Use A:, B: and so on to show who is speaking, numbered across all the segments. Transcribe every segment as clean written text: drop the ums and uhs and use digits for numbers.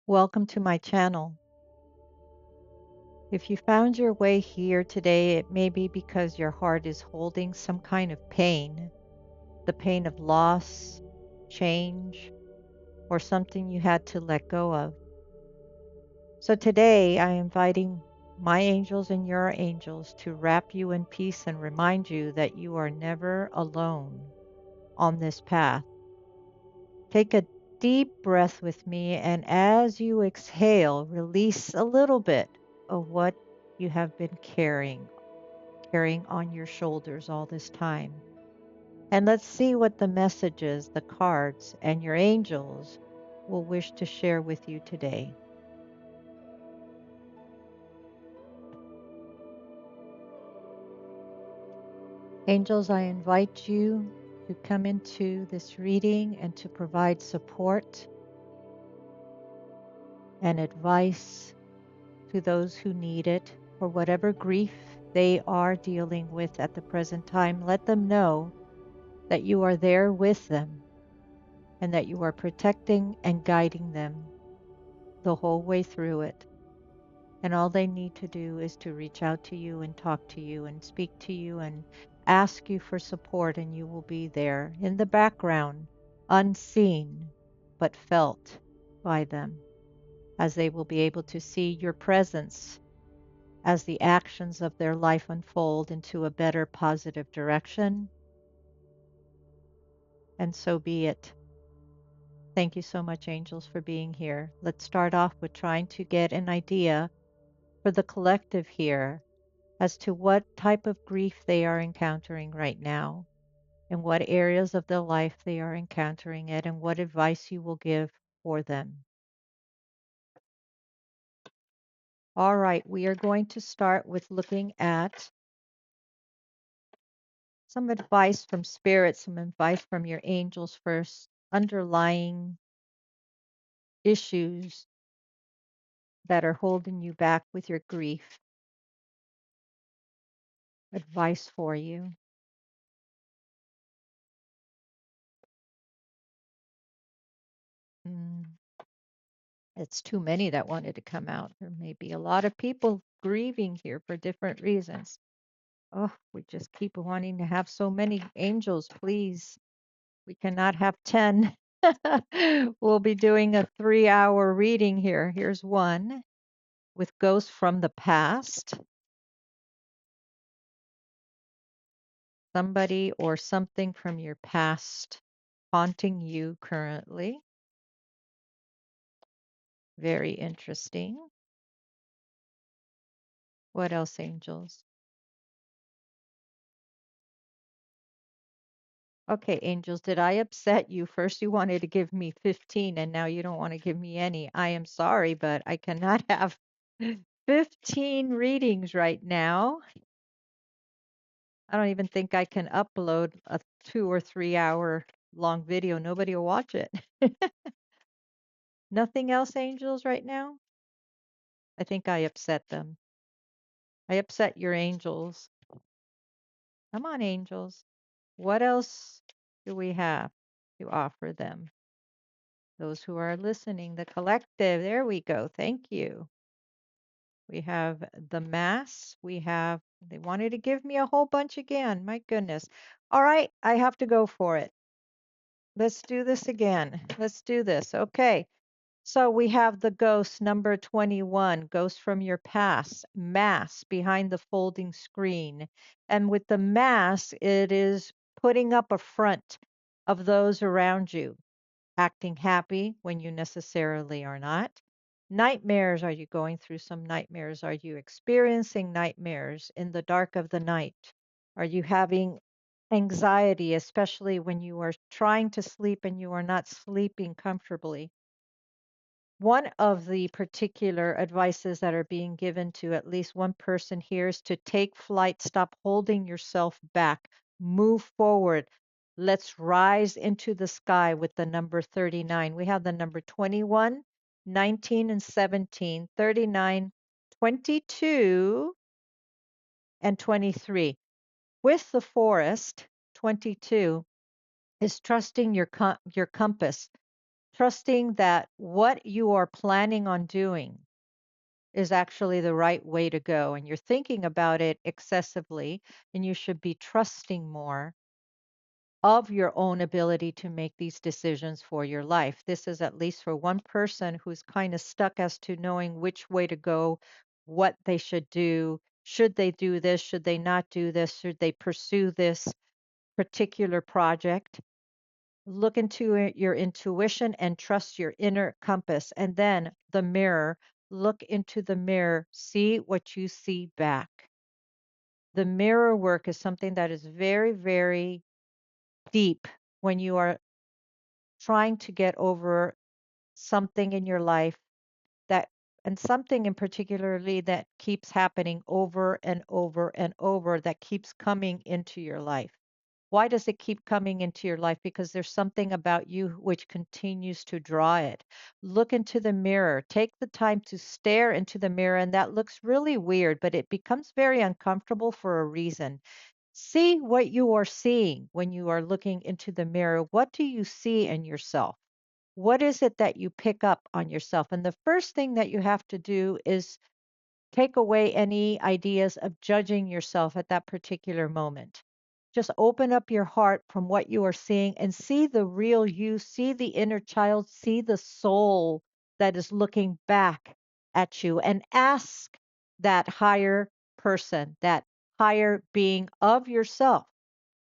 A: Welcome to my channel. If you found your way here today, it may be because your heart is holding some kind of pain, the pain of loss, change, or something you had to let go of. So today I am inviting my angels and your angels to wrap you in peace and remind you that you are never alone on this path. Take a deep breath with me, and as you exhale, release a little bit of what you have been carrying on your shoulders all this time. And let's see what the messages, the cards, and your angels will wish to share with you today. Angels, I invite you to come into this reading and to provide support and advice to those who need it for whatever grief they are dealing with at the present time. Let them know that you are there with them and that you are protecting and guiding them the whole way through it. And all they need to do is to reach out to you and talk to you and speak to you and ask you for support, and you will be there in the background, unseen, but felt by them, as they will be able to see your presence as the actions of their life unfold into a better positive direction. And so be it. Thank you so much, angels, for being here. Let's start off with trying to get an idea for the collective here as to what type of grief they are encountering right now, and what areas of their life they are encountering it, and what advice you will give for them. All right, we are going to start with looking at some advice from spirit, some advice from your angels first, underlying issues that are holding you back with your grief. Advice for you. Mm, it's too many that wanted to come out. There may be a lot of people grieving here for different reasons. Oh, we just keep wanting to have so many angels, please. We cannot have 10. We'll be doing a 3-hour reading here. Here's one with ghosts from the past. Somebody or something from your past haunting you currently. Very interesting. What else, angels? Okay, angels, did I upset you? First you wanted to give me 15 and now you don't want to give me any. I am sorry, but I cannot have 15 readings right now. I don't even think I can upload a 2 or 3 hour long video. Nobody will watch it. Nothing else, angels, right now? I think I upset them. I upset your angels. Come on, angels. What else do we have to offer them? Those who are listening, the collective. There we go. Thank you. We have the mass. They wanted to give me a whole bunch again. My goodness. All right, I have to go for it. Let's do this again. Let's do this. Okay. So we have the ghost number 21, ghost from your past, mass behind the folding screen. And with the mass, it is putting up a front of those around you, acting happy when you necessarily are not. Nightmares. Are you going through some nightmares? Are you experiencing nightmares in the dark of the night? Are you having anxiety, especially when you are trying to sleep and you are not sleeping comfortably? One of the particular advices that are being given to at least one person here is to take flight, stop holding yourself back, move forward. Let's rise into the sky with the number 39. We have the number 21, 19, and 17, 39, 22, and 23. With the forest, 22 is trusting your compass, trusting that what you are planning on doing is actually the right way to go. And you're thinking about it excessively, and you should be trusting more of your own ability to make these decisions for your life. This is at least for one person who's kind of stuck as to knowing which way to go, what they should do. Should they do this? Should they not do this? Should they pursue this particular project? Look into your intuition and trust your inner compass. And then the mirror, look into the mirror, see what you see back. The mirror work is something that is very, very deep when you are trying to get over something in your life that, and something in particularly that keeps happening over and over and over, that keeps coming into your life. Why does it keep coming into your life? Because there's something about you which continues to draw it. Look into the mirror. Take the time to stare into the mirror, and that looks really weird, but it becomes very uncomfortable for a reason. See what you are seeing when you are looking into the mirror. What do you see in yourself? What is it that you pick up on yourself? And the first thing that you have to do is take away any ideas of judging yourself at that particular moment. Just open up your heart from what you are seeing and see the real you, see the inner child, see the soul that is looking back at you, and ask that higher person, that higher being of yourself,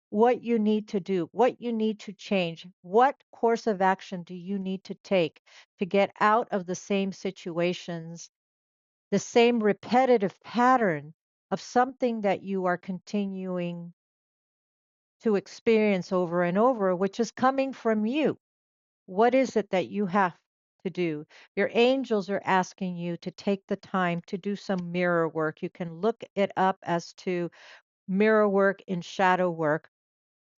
A: what you need to do, what you need to change, what course of action do you need to take to get out of the same situations, the same repetitive pattern of something that you are continuing to experience over and over, which is coming from you. What is it that you have to do? Your angels are asking you to take the time to do some mirror work. You can look it up as to mirror work and shadow work,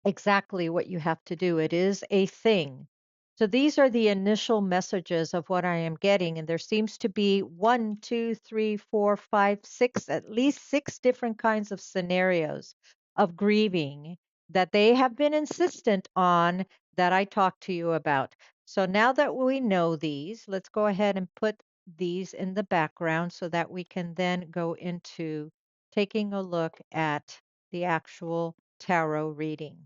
A: exactly what you have to do. It is a thing. So these are the initial messages of what I am getting. And there seems to be one, two, three, four, five, six, at least six different kinds of scenarios of grieving that they have been insistent on that I talk to you about. So now that we know these, let's go ahead and put these in the background so that we can then go into taking a look at the actual tarot reading.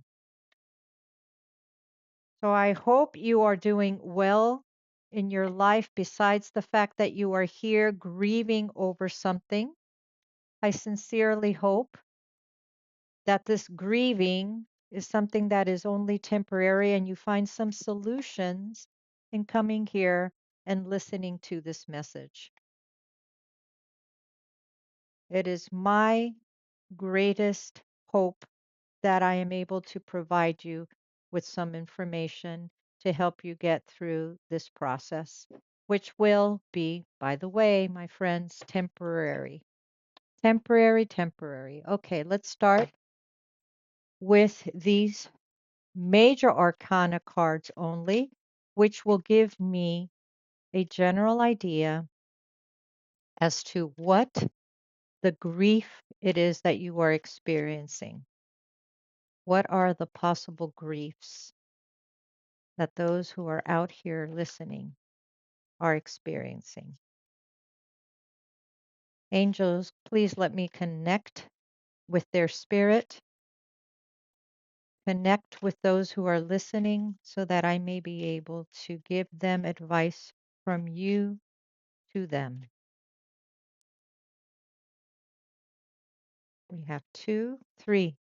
A: So I hope you are doing well in your life besides the fact that you are here grieving over something. I sincerely hope that this grieving is something that is only temporary and you find some solutions in coming here and listening to this message. It is my greatest hope that I am able to provide you with some information to help you get through this process, which will be, by the way, my friends, temporary. Temporary, temporary. Okay, let's start with these major arcana cards only, which will give me a general idea as to what the grief it is that you are experiencing. What are the possible griefs that those who are out here listening are experiencing? Angels, please let me connect with their spirit, connect with those who are listening so that I may be able to give them advice from you to them. We have two, three.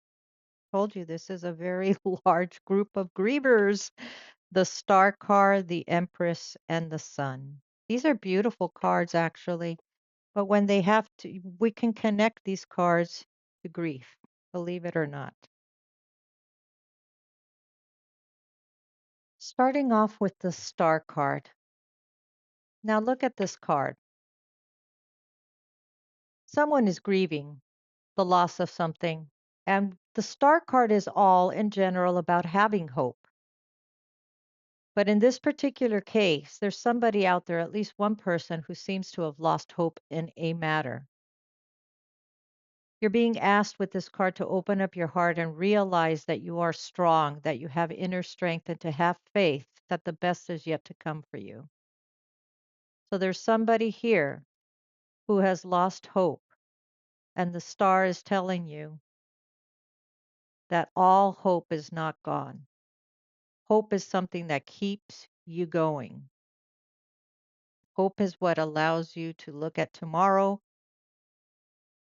A: Told you this is a very large group of grievers. The Star card, the Empress, and the Sun. These are beautiful cards, actually. But when they have to, we can connect these cards to grief, believe it or not. Starting off with the Star card. Now look at this card. Someone is grieving the loss of something, and the Star card is all in general about having hope. But in this particular case, there's somebody out there, at least one person, who seems to have lost hope in a matter. You're being asked with this card to open up your heart and realize that you are strong, that you have inner strength, and to have faith that the best is yet to come for you. So there's somebody here who has lost hope, and the star is telling you that all hope is not gone. Hope is something that keeps you going. Hope is what allows you to look at tomorrow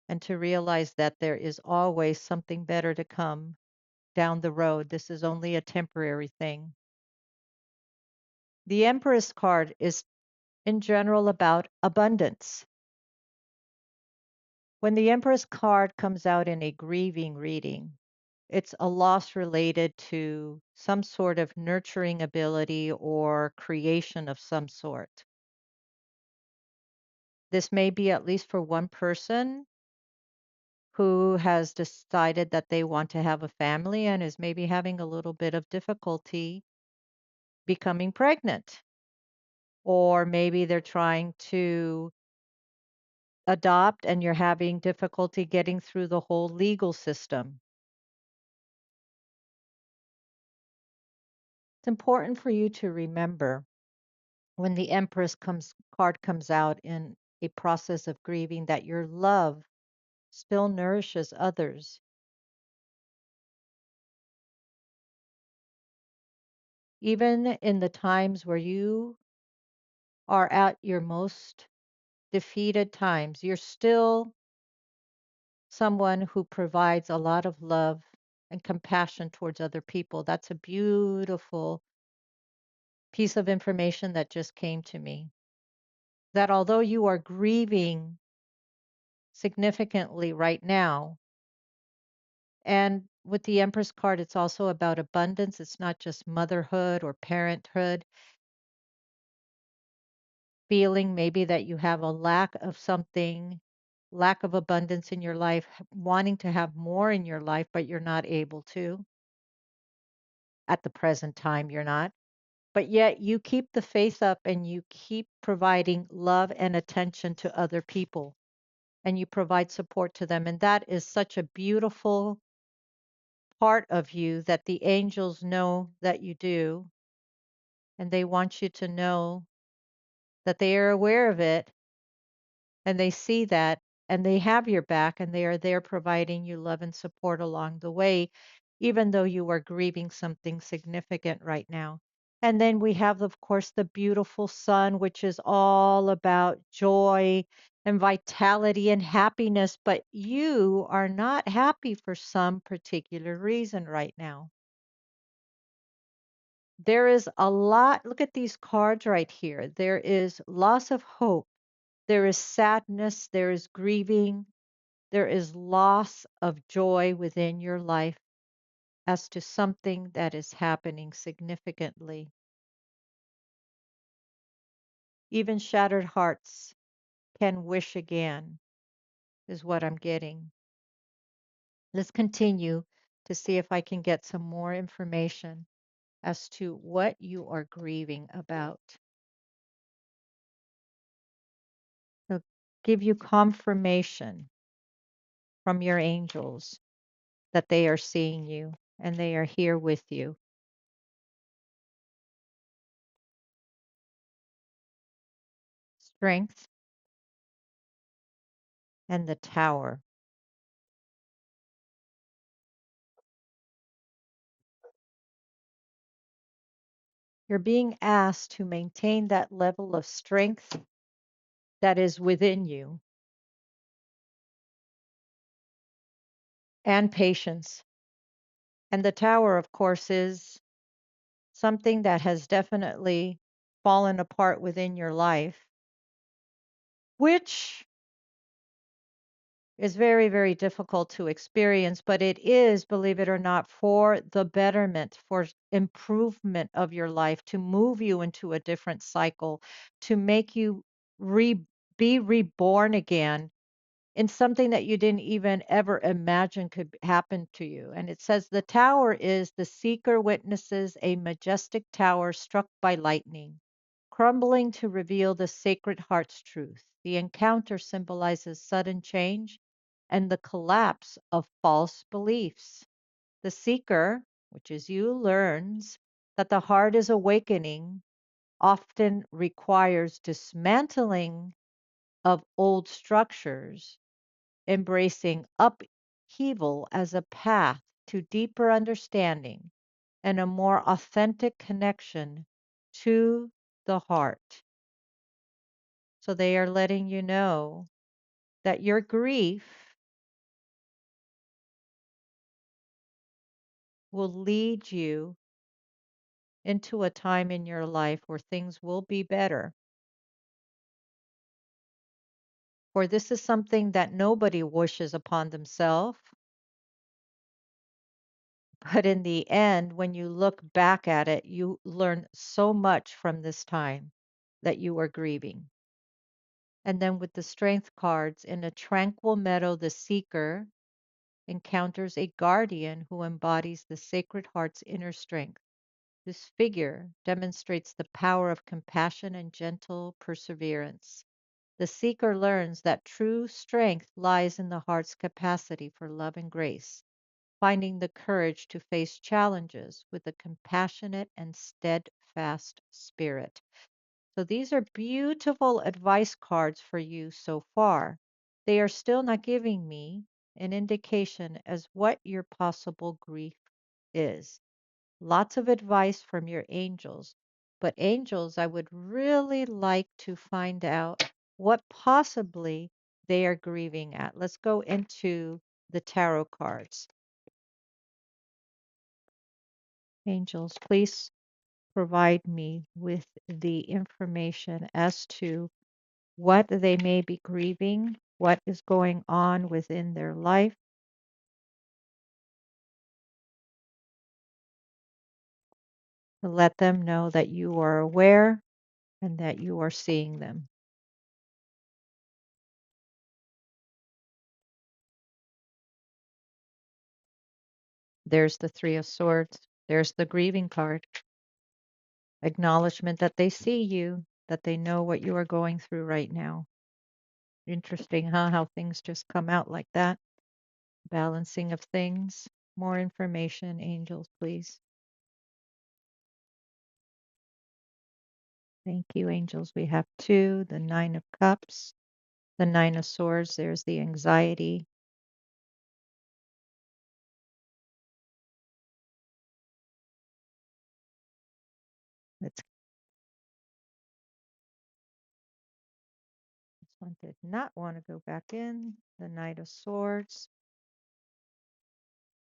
A: and to realize that there is always something better to come down the road. This is only a temporary thing. The Empress card is in general about abundance. When the Empress card comes out in a grieving reading, it's a loss related to some sort of nurturing ability or creation of some sort. This may be at least for one person who has decided that they want to have a family and is maybe having a little bit of difficulty becoming pregnant. Or maybe they're trying to adopt and you're having difficulty getting through the whole legal system. It's important for you to remember when the Empress card comes out in a process of grieving that your love still nourishes others. Even in the times where you are at your most defeated times, you're still someone who provides a lot of love and compassion towards other people. That's a beautiful piece of information that just came to me. That although you are grieving significantly right now, and with the Empress card, it's also about abundance. It's not just motherhood or parenthood, feeling maybe that you have a lack of something, lack of abundance in your life, wanting to have more in your life, but you're not able to. At the present time, you're not. But yet you keep the faith up and you keep providing love and attention to other people and you provide support to them. And that is such a beautiful part of you that the angels know that you do. And they want you to know that they are aware of it and they see that and they have your back and they are there providing you love and support along the way, even though you are grieving something significant right now. And then we have, of course, the beautiful sun, which is all about joy and vitality and happiness. But you are not happy for some particular reason right now. There is a lot. Look at these cards right here. There is loss of hope. There is sadness. There is grieving. There is loss of joy within your life as to something that is happening significantly. Even shattered hearts can wish again, is what I'm getting. Let's continue to see if I can get some more information as to what you are grieving about. So give you confirmation from your angels that they are seeing you and they are here with you. Strength and the Tower. You're being asked to maintain that level of strength that is within you and patience. And the Tower, of course, is something that has definitely fallen apart within your life, which is very, very difficult to experience, but it is, believe it or not, for the betterment, for improvement of your life, to move you into a different cycle, to make you re- be reborn again in something that you didn't even ever imagine could happen to you. And it says the tower is the seeker witnesses a majestic tower struck by lightning, crumbling to reveal the Sacred Heart's truth. The encounter symbolizes sudden change and the collapse of false beliefs. The seeker, which is you, learns that the heart is awakening often requires dismantling of old structures, embracing upheaval as a path to deeper understanding and a more authentic connection to the heart. So they are letting you know that your grief will lead you into a time in your life where things will be better. For this is something that nobody wishes upon themselves. But in the end, when you look back at it, you learn so much from this time that you are grieving. And then with the strength cards, in a tranquil meadow, the seeker encounters a guardian who embodies the Sacred Heart's inner strength. This figure demonstrates the power of compassion and gentle perseverance. The seeker learns that true strength lies in the heart's capacity for love and grace, finding the courage to face challenges with a compassionate and steadfast spirit. So these are beautiful advice cards for you so far. They are still not giving me an indication as what your possible grief is. Lots of advice from your angels, but angels, I would really like to find out what possibly they are grieving at. Let's go into the tarot cards. Angels, please provide me with the information as to what they may be grieving, what is going on within their life. To let them know that you are aware and that you are seeing them. There's the Three of Swords. There's the grieving card. Acknowledgement that they see you, that they know what you are going through right now. Interesting, huh? How things just come out like that. Balancing of things. More information, angels, please. Thank you, angels. We have two, the Nine of Cups, the Nine of Swords. There's the anxiety. Let's, this one did not want to go back in. The Knight of Swords.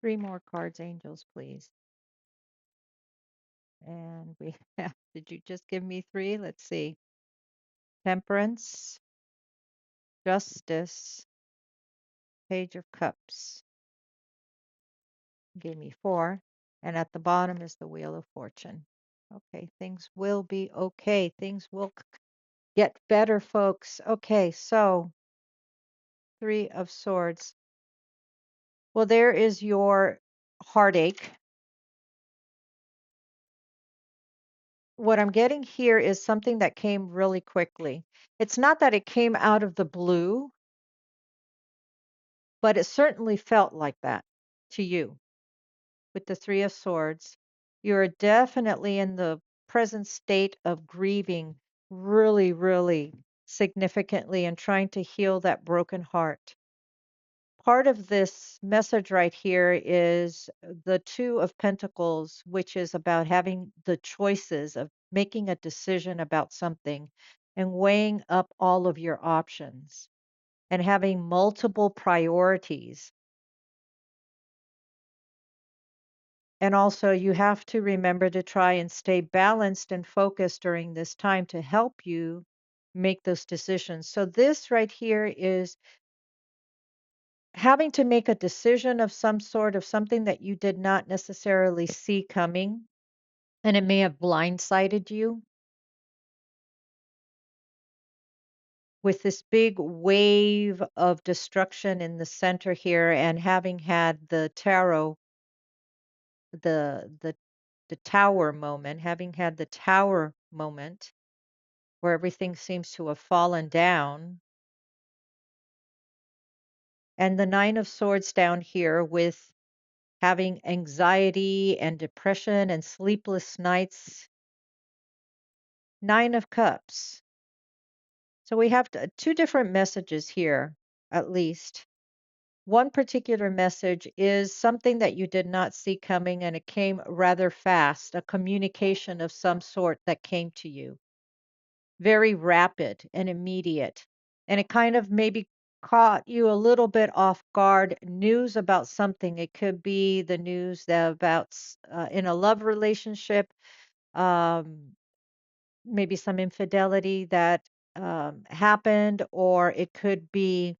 A: Three more cards, angels, please. And we have, did you just give me three? Let's see. Temperance, Justice, Page of Cups. Give me four. And at the bottom is the Wheel of Fortune. Okay, things will be okay. Things will get better, folks. Okay, so Three of Swords. Well, there is your heartache. What I'm getting here is something that came really quickly. It's not that it came out of the blue, but it certainly felt like that to you with the Three of Swords. You're definitely in the present state of grieving really, really significantly and trying to heal that broken heart. Part of this message right here is the Two of Pentacles, which is about having the choices of making a decision about something and weighing up all of your options and having multiple priorities. And also, you have to remember to try and stay balanced and focused during this time to help you make those decisions. So, this right here is having to make a decision of some sort of something that you did not necessarily see coming, and it may have blindsided you with this big wave of destruction in the center here, and having had the tarot, the tower moment, having had the tower moment where everything seems to have fallen down, and the Nine of Swords down here with having anxiety and depression and sleepless nights. 9 of Cups. So we have two different messages here, at least. One particular message is something that you did not see coming, and it came rather fast, a communication of some sort that came to you, very rapid and immediate. And it kind of maybe caught you a little bit off guard. News about something. It could be the news that about in a love relationship, um, maybe some infidelity that happened, or it could be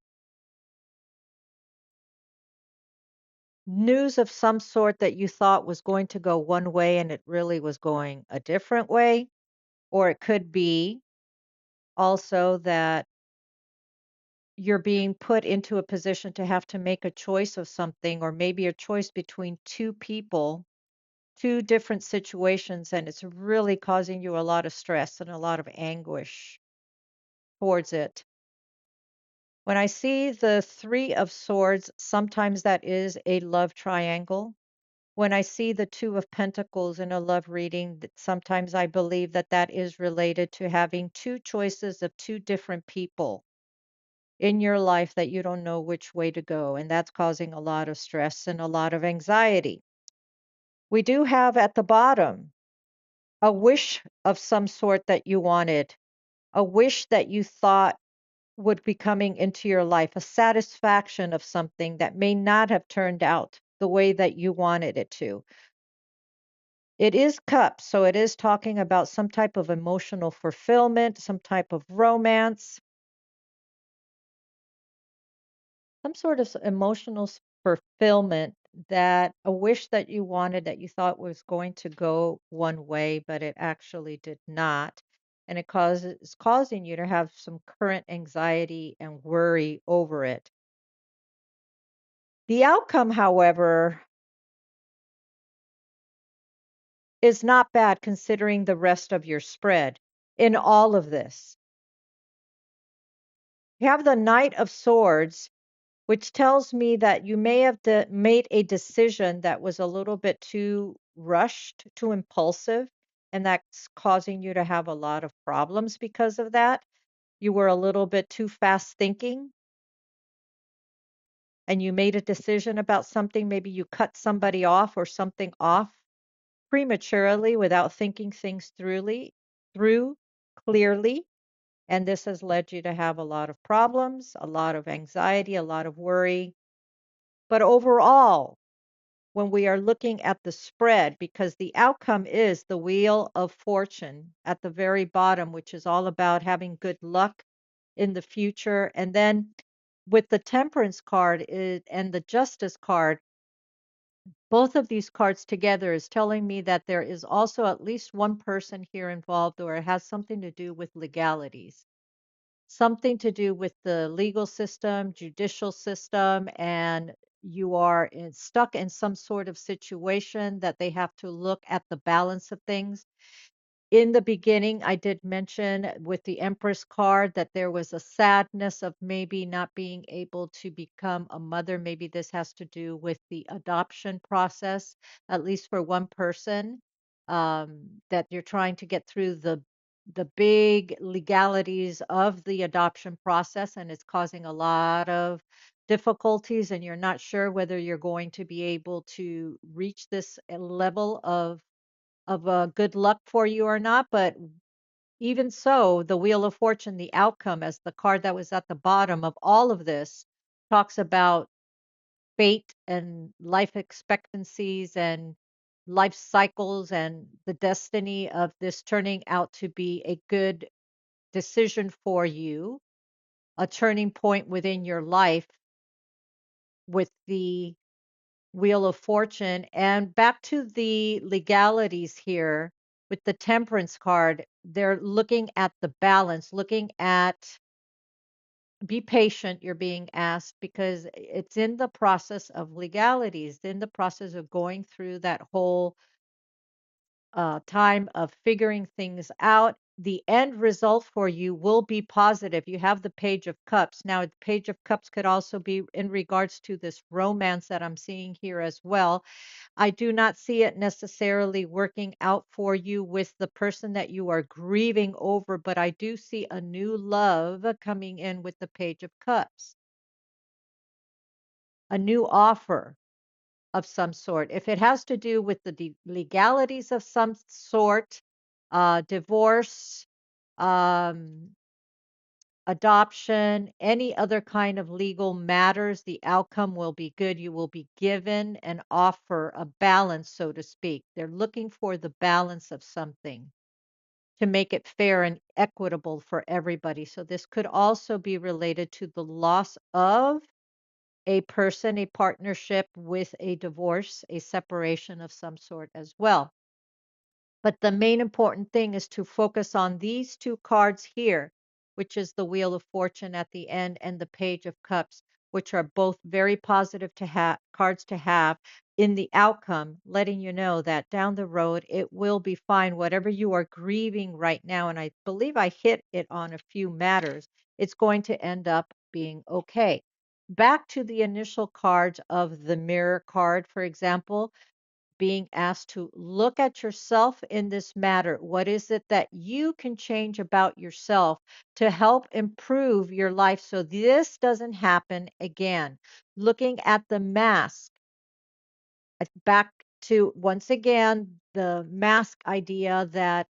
A: news of some sort that you thought was going to go one way and it really was going a different way. Or it could be also that you're being put into a position to have to make a choice of something, or maybe a choice between two people, two different situations, and it's really causing you a lot of stress and a lot of anguish towards it. When I see the 3 of Swords, sometimes that is a love triangle. When I see the 2 of Pentacles in a love reading, sometimes I believe that that is related to having two choices of two different people in your life that you don't know which way to go. And that's causing a lot of stress and a lot of anxiety. We do have at the bottom a wish of some sort that you wanted, a wish that you thought would be coming into your life, a satisfaction of something that may not have turned out the way that you wanted it to. It is cups, so it is talking about some type of emotional fulfillment, some type of romance, some sort of emotional fulfillment, that a wish that you wanted that you thought was going to go one way, but it actually did not. And it's causing you to have some current anxiety and worry over it. The outcome, however, is not bad considering the rest of your spread in all of this. You have the Knight of Swords, which tells me that you may have made a decision that was a little bit too rushed, too impulsive, and that's causing you to have a lot of problems because of that. You were a little bit too fast thinking and you made a decision about something. Maybe you cut somebody off or something off prematurely without thinking things through clearly. And this has led you to have a lot of problems, a lot of anxiety, a lot of worry. But overall, when we are looking at the spread, because the outcome is the Wheel of Fortune at the very bottom, which is all about having good luck in the future. And then with the Temperance card and the Justice card, both of these cards together is telling me that there is also at least one person here involved, or it has something to do with legalities, something to do with the legal system, judicial system, and you are stuck in some sort of situation that they have to look at the balance of things. In the beginning, I did mention with the Empress card that there was a sadness of maybe not being able to become a mother. Maybe this has to do with the adoption process, at least for one person, that you're trying to get through the big legalities of the adoption process, and it's causing a lot of difficulties, and you're not sure whether you're going to be able to reach this level of good luck for you or not. But even so, the Wheel of Fortune, the outcome, as the card that was at the bottom of all of this, talks about fate and life expectancies and life cycles and the destiny of this turning out to be a good decision for you, a turning point within your life with the Wheel of Fortune. And back to the legalities here with the Temperance card, they're looking at the balance, looking at be patient, you're being asked, because it's in the process of legalities, in the process of going through that whole time of figuring things out. the end result for you will be positive. You have the Page of Cups. Now, the Page of Cups could also be in regards to this romance that I'm seeing here as well. I do not see it necessarily working out for you with the person that you are grieving over, but I do see a new love coming in with the Page of Cups, a new offer of some sort. If it has to do with the legalities of some sort, divorce, um, adoption, any other kind of legal matters, the outcome will be good. You will be given an offer, a balance, so to speak. They're looking for the balance of something to make it fair and equitable for everybody. So this could also be related to the loss of a person, a partnership with a divorce, a separation of some sort as well. But the main important thing is to focus on these two cards here, which is the Wheel of Fortune at the end and the Page of Cups, which are both very positive to have cards to have in the outcome, letting you know that down the road it will be fine. Whatever you are grieving right now, and I believe I hit it on a few matters, it's going to end up being okay. Back to the initial cards of the Mirror card, for example, being asked to look at yourself in this matter. What is it that you can change about yourself to help improve your life so this doesn't happen again? Looking at the mask, back to once again the mask idea that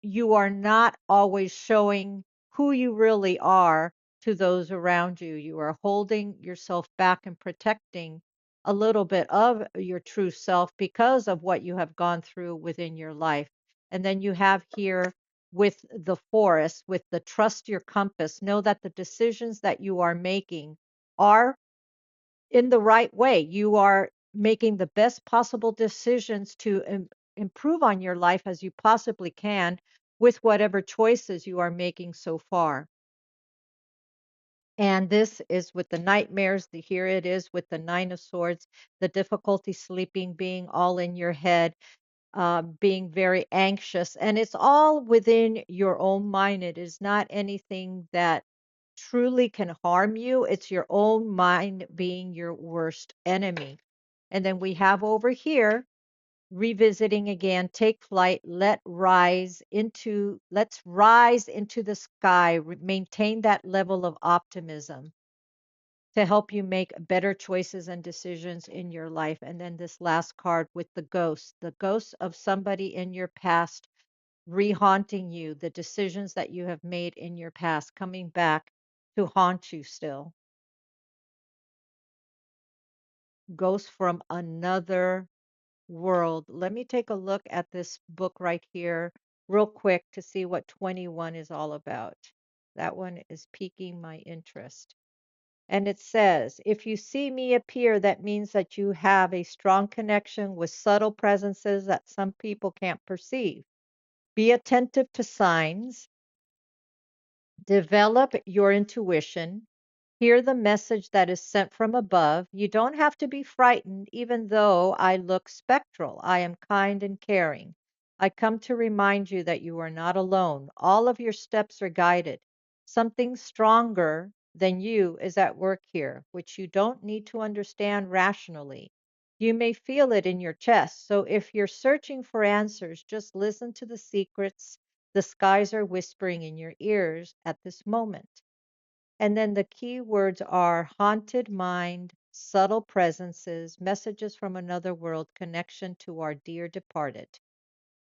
A: you are not always showing who you really are to those around you. You are holding yourself back and protecting a little bit of your true self because of what you have gone through within your life. And then you have here with the forest, with the trust your compass, know that the decisions that you are making are in the right way. You are making the best possible decisions to improve on your life as you possibly can with whatever choices you are making so far. And this is with the nightmares. Here it is with the Nine of Swords, the difficulty sleeping, being all in your head, being very anxious. And it's all within your own mind. It is not anything that truly can harm you. It's your own mind being your worst enemy. And then we have over here, revisiting again, take flight, let's rise into the sky, maintain that level of optimism to help you make better choices and decisions in your life. And then this last card with the ghost of somebody in your past rehaunting you, the decisions that you have made in your past coming back to haunt you still. Ghosts from another world. Let me take a look at this book right here, real quick, to see what 21 is all about. That one is piquing my interest. And it says, if you see me appear, that means that you have a strong connection with subtle presences that some people can't perceive. Be attentive to signs, develop your intuition, hear the message that is sent from above. You don't have to be frightened, even though I look spectral. I am kind and caring. I come to remind you that you are not alone. All of your steps are guided. Something stronger than you is at work here, which you don't need to understand rationally. You may feel it in your chest. So if you're searching for answers, just listen to the secrets the skies are whispering in your ears at this moment. And then the key words are haunted mind, subtle presences, messages from another world, connection to our dear departed.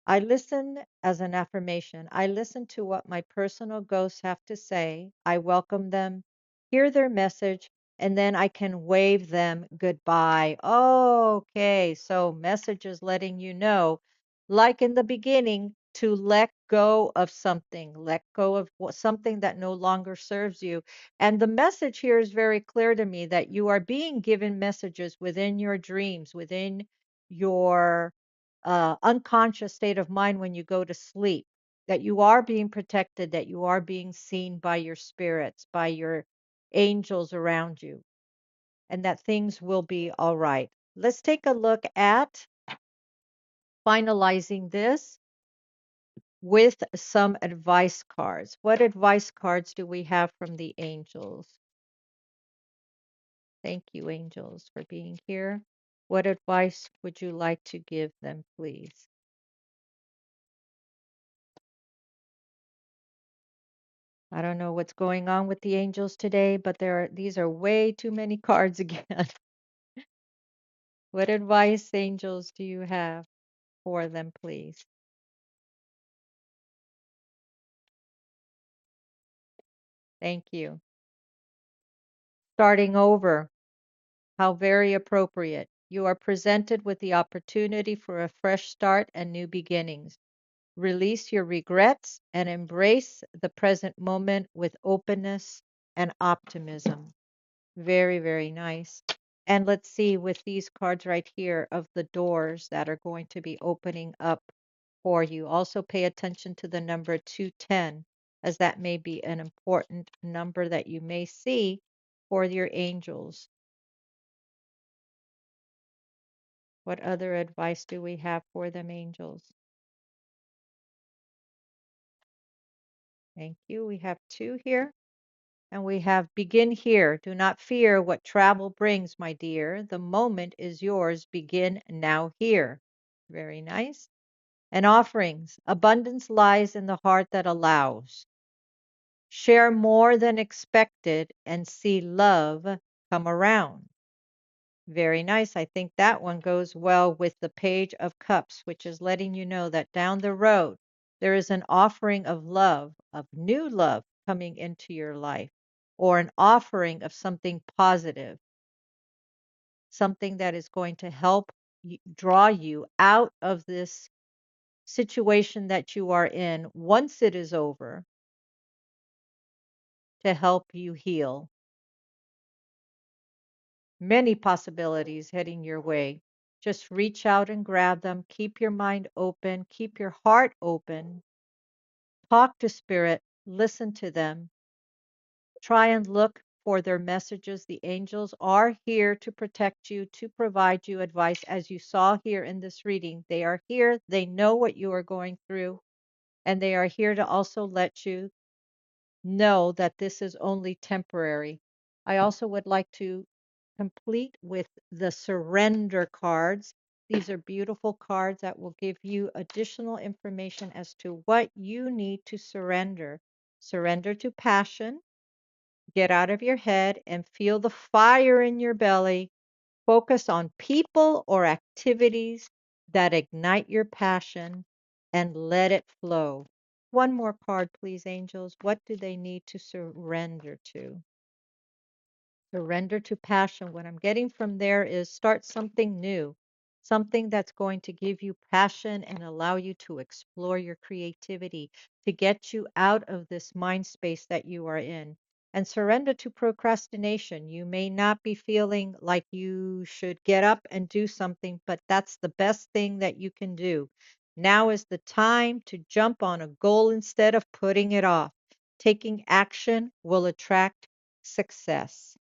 A: I listen as an affirmation. I listen to what my personal ghosts have to say. I welcome them, hear their message, and then I can wave them goodbye. Okay, so messages letting you know, like in the beginning, to let go of something, let go of something that no longer serves you. And the message here is very clear to me that you are being given messages within your dreams, within your unconscious state of mind when you go to sleep, that you are being protected, that you are being seen by your spirits, by your angels around you, and that things will be all right. Let's take a look at finalizing this. with some advice cards. What advice cards do we have from the angels? Thank you, angels, for being here. What advice would you like to give them, please? I don't know what's going on with the angels today, but these are way too many cards again. What advice, angels, do you have for them, please? Thank you. Starting over. How very appropriate. You are presented with the opportunity for a fresh start and new beginnings. Release your regrets and embrace the present moment with openness and optimism. Very, very nice. And let's see with these cards right here of the doors that are going to be opening up for you. Also pay attention to the number 210, as that may be an important number that you may see for your angels. What other advice do we have for them, angels? Thank you. We have two here. And we have begin here. Do not fear what travel brings, my dear. The moment is yours. Begin now here. Very nice. And offerings. Abundance lies in the heart that allows. Share more than expected and see love come around. Very nice. I think that one goes well with the Page of Cups, which is letting you know that down the road, there is an offering of love, of new love coming into your life, or an offering of something positive, something that is going to help draw you out of this situation that you are in once it is over to help you heal. Many possibilities heading your way. Just reach out and grab them. Keep your mind open. Keep your heart open. Talk to spirit. Listen to them. Try and look for their messages. The angels are here to protect you, to provide you advice. As you saw here in this reading, they are here. They know what you are going through, and they are here to also let you know that this is only temporary. I also would like to complete with the surrender cards. These are beautiful cards that will give you additional information as to what you need to surrender. Surrender to passion, get out of your head and feel the fire in your belly. Focus on people or activities that ignite your passion and let it flow. One more card, please, angels. What do they need to surrender to? Surrender to passion. What I'm getting from there is start something new, something that's going to give you passion and allow you to explore your creativity, to get you out of this mind space that you are in. And surrender to procrastination. You may not be feeling like you should get up and do something, but that's the best thing that you can do. Now is the time to jump on a goal instead of putting it off. Taking action will attract success.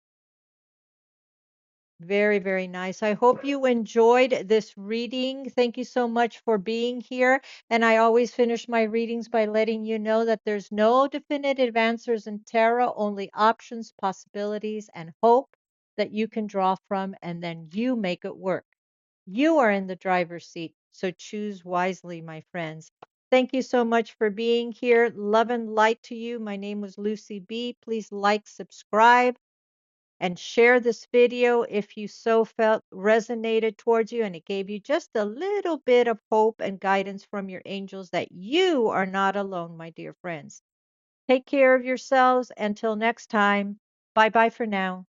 A: Very, very nice. I hope you enjoyed this reading. Thank you so much for being here. And I always finish my readings by letting you know that there's no definitive answers in tarot, only options, possibilities, and hope that you can draw from, and then you make it work. You are in the driver's seat, so choose wisely, my friends. Thank you so much for being here. Love and light to you. My name was Lucy B. Please like, subscribe and share this video if you so felt resonated towards you and it gave you just a little bit of hope and guidance from your angels that you are not alone, my dear friends. Take care of yourselves. Until next time, bye bye for now.